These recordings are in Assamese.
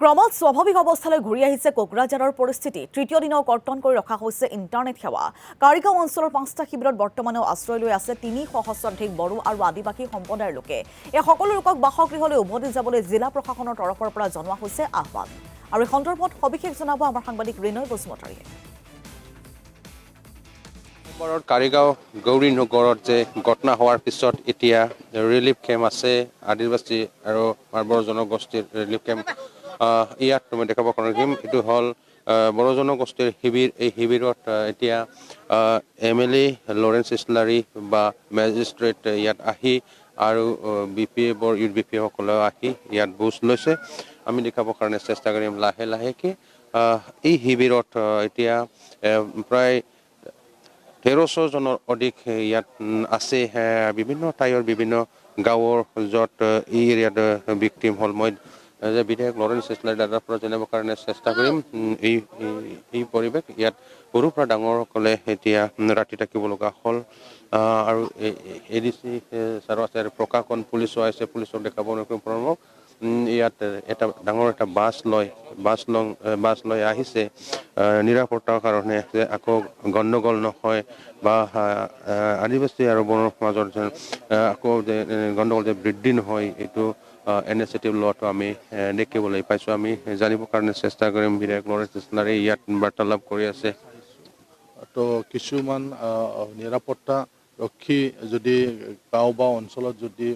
ক্ৰমত স্বাভাৱিক অৱস্থালৈ ঘূৰি আহিছে কোকৰাঝাৰৰ পৰিস্থিতি। তৃতীয় দিনাও কৰ্তন কৰি ৰখা হৈছে ইণ্টাৰনেট সেৱা। কাৰিগাঁও অঞ্চলৰ 5টা শিবিৰত বৰ্তমানেও আশ্ৰয় লৈ আছে 3 সহস্ৰাধিক বড়ো আৰু আদিবাসী সম্প্ৰদায়ৰ লোকে। এই সকলো লোকক বাসগৃহলৈ উভতি যাবলৈ জিলা প্ৰশাসনৰ তৰফৰ পৰা জনোৱা হৈছে আহ্বান। আৰু এই সন্দৰ্ভত সবিশেষ জনাব আমাৰ সাংবাদিক ৰিনয় বসুমতাৰীয়ে। কাৰিগাঁও গৌৰী নগৰত যে ঘটনা হোৱাৰ পিছত এতিয়া ৰিলিফ কেম্প আছে আদিবাসী আৰু মাৰবৰ জনগোষ্ঠীৰ ৰিলিফ কেম্প। ইয়াত মই দেখাব পাৰিম এইটো হ'ল বড়ো জনগোষ্ঠীৰ শিবিৰ। এই শিবিৰত এতিয়া MLA লৰেন্স ইছলাৰী বা মেজিষ্ট্ৰেট ইয়াত আহি আৰু BPFৰ ইউথ BPFসকলেও আহি ইয়াত বুজ লৈছে। আমি দেখাবৰ কাৰণে চেষ্টা কৰিম লাহে লাহেকৈ। এই শিবিৰত এতিয়া প্ৰায় 1300 জনৰ অধিক ইয়াত আছে। বিভিন্ন ঠাইৰ বিভিন্ন গাঁৱৰ য'ত এই এৰিয়াত ভিক্টিম হ'ল। মই যে বিধায়ক লৰেন্স ইছলাৰী দাদাৰ পৰা জানিবৰ কাৰণে চেষ্টা কৰিম এই পৰিৱেশ ইয়াত সৰুৰ পৰা ডাঙৰসকলে এতিয়া ৰাতি থাকিব লগা হ'ল। আৰু ADC ছাৰো আছে, প্ৰশাসন পুলিচো আছে, পুলিচক দেখাব নোৱাৰিব। ইয়াত এটা ডাঙৰ এটা বাছ লৈ আহিছে নিৰাপত্তাৰ কাৰণে, যে আকৌ গণ্ডগোল নহয় বা আদিবাসী আৰু বড়োৰ মাজত যেন আকৌ যে গণ্ডগোল যে বৃদ্ধি নহয়, এইটো ইনিচিয়েটিভ লোৱাটো আমি দেখিবলৈ পাইছোঁ। আমি জানিবৰ কাৰণে চেষ্টা কৰিম। বিধায়ক লৰেন্স ইছলাৰী ইয়াত বাৰ্তালাপ কৰি আছে। তো কিছুমান নিৰাপত্তা ৰক্ষী যদি গাঁও বা অঞ্চলত যদি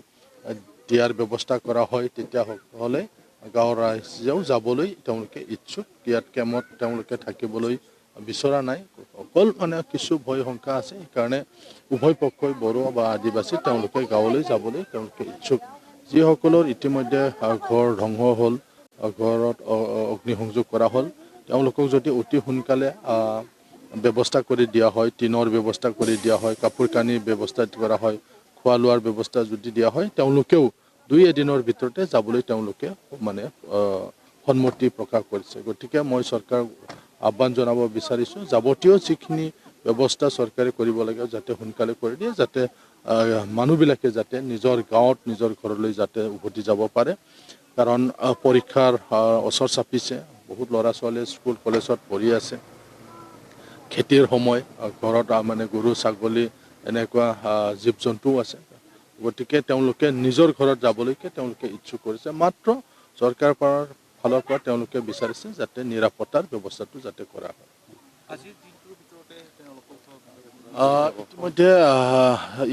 দিয়াৰ ব্যৱস্থা কৰা হয়, তেতিয়াহ'লে গাঁৱৰ ৰাইজেও যাবলৈ তেওঁলোকে ইচ্ছুক। ইয়াত কেম্পত তেওঁলোকে থাকিবলৈ বিচৰা নাই, অকল মানে কিছু ভয় শংকা আছে। সেইকাৰণে উভয় পক্ষই বড়ো বা আদিবাসী তেওঁলোকে গাঁৱলৈ যাবলৈ তেওঁলোকে ইচ্ছুক। যিসকলৰ ইতিমধ্যে ঘৰ ধ্বংস হ'ল, ঘৰত অগ্নিসংযোগ কৰা হ'ল, তেওঁলোকক যদি অতি সোনকালে ব্যৱস্থা কৰি দিয়া হয়, টিনৰ ব্যৱস্থা কৰি দিয়া হয়, কাপোৰ কানিৰ ব্যৱস্থা কৰা হয়, খোৱা লোৱাৰ ব্যৱস্থা যদি দিয়া হয়, তেওঁলোকেও 2 এদিনৰ ভিতৰতে যাবলৈ তেওঁলোকে মানে সন্মতি প্ৰকাশ কৰিছে। গতিকে মই চৰকাৰক আহ্বান জনাব বিচাৰিছোঁ, যাৱতীয় যিখিনি ব্যৱস্থা চৰকাৰে কৰিব লাগে যাতে সোনকালে কৰি দিয়ে, যাতে মানুহবিলাকে যাতে নিজৰ গাঁৱত নিজৰ ঘৰলৈ যাতে উভতি যাব পাৰে। কাৰণ পৰীক্ষাৰ ওচৰ চাপিছে, বহুত ল'ৰা ছোৱালীয়ে স্কুল কলেজত পঢ়ি আছে, খেতিৰ সময়, ঘৰত মানে গৰু ছাগলী এনেকুৱা জীৱ জন্তুও আছে। গতিকে তেওঁলোকে নিজৰ ঘৰত যাবলৈকে তেওঁলোকে ইচ্ছুক কৰিছে। মাত্ৰ চৰকাৰৰ ফালৰ পৰা তেওঁলোকে বিচাৰিছে যাতে নিৰাপত্তাৰ ব্যৱস্থাটো যাতে কৰা হয়। ইতিমধ্যে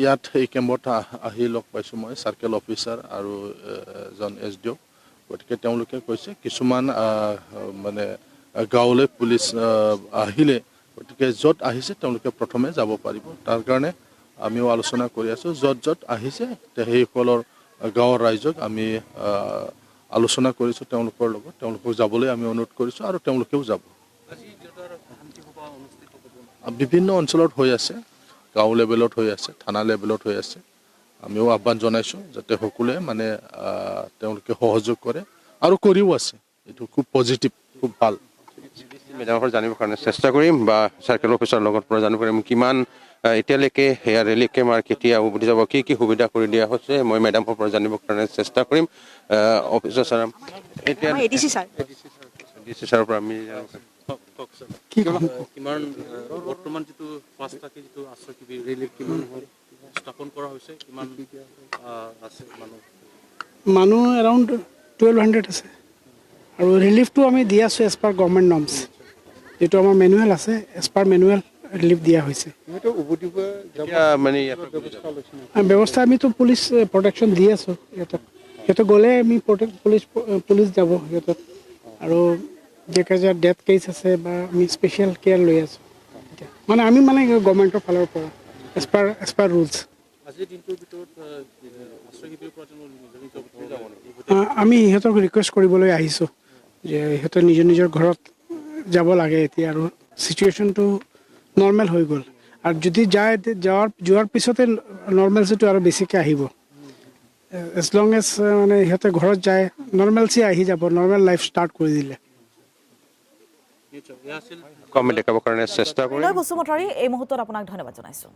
ইয়াত এই কেম্পত আহি লগ পাইছোঁ মই চাৰ্কেল অফিচাৰ আৰু এজন SDO। গতিকে তেওঁলোকে কৈছে কিছুমান মানে গাঁৱলৈ পুলিচ আহিলে, গতিকে য'ত আহিছে তেওঁলোকে প্ৰথমে যাব পাৰিব। তাৰ কাৰণে আমিও আলোচনা কৰি আছোঁ, য'ত আহিছে সেইসকলৰ গাঁৱৰ ৰাইজক আমি আলোচনা কৰিছোঁ তেওঁলোকৰ লগত, তেওঁলোকক যাবলৈ আমি অনুৰোধ কৰিছোঁ আৰু তেওঁলোকেও যাব। বিভিন্ন অঞ্চলত হৈ আছে, গাঁও লেভেলত হৈ আছে, থানা লেভেলত হৈ আছে। আমিও আহ্বান জনাইছোঁ যাতে সকলোৱে মানে তেওঁলোকে সহযোগ কৰে আৰু কৰিও আছে। এইটো খুব পজিটিভ, খুব ভাল। মেডামৰ জানিবৰ কাৰণে চেষ্টা কৰিম বা চাৰ্কেল অফিচাৰৰ লগত পৰা জানিব পাৰিম কিমান এতিয়ালৈকে সেয়া ৰিলিফ কেম্প আৰু কেতিয়া উভতি যাব, কি সুবিধা কৰি দিয়া হৈছে। মই মেডামৰ পৰা জানিবৰ কাৰণে চেষ্টা কৰিম। অফিচাৰ ছাৰ, এতিয়া ADC ছাৰৰ পৰা আমি কিমান বৰ্তমান যিটো 5টা যিটো আশ্ৰয় শিবিৰ ৰিলিফ কিমান স্থাপন কৰা হৈছে, কিমান আছে মানুহ এৰাউণ্ড 1200 আছে। আৰু ৰিলিফটো আমি দি আছোঁ এজ পাৰ গভৰ্ণমেণ্ট নৰ্মছ, যিটো আমাৰ মেনুৱেল আছে, এজ পাৰ মেনুৱেল ৰিলিফ দিয়া হৈছে। ব্যৱস্থা আমিতো পুলিচ প্ৰটেকশ্যন দি আছোঁ সিহঁতক গ'লে আমি পুলিচ যাব সিহঁতক। আৰু যে ডেথ কেছ আছে বা আমি স্পেচিয়েল কেয়াৰ লৈ আছোঁ মানে আমি মানে গভৰ্ণমেণ্টৰ ফালৰ পৰা এজ পাৰ ৰুলছ। আমি সিহঁতক ৰিকুৱেষ্ট কৰিবলৈ আহিছোঁ যে সিহঁতে নিজৰ ঘৰত যাব লাগে এতিয়া, আৰু চিটুৱেশ্যনটো নৰ্মেল হৈ গ'ল। আৰু যদি যোৱাৰ পিছতে নৰ্মেলচিটো আৰু বেছিকৈ আহিব। এজ লং এজ মানে সিহঁতে ঘৰত যায়, নৰ্মেলচি আহি যাব, নৰ্মেল লাইফ ষ্টাৰ্ট কৰি দিলে। দেখাবৰ কাৰণে চেষ্টা কৰিম। ৰিনয় বসুমতাৰী, এই মুহূৰ্তত আপোনাক ধন্যবাদ জনাইছোঁ।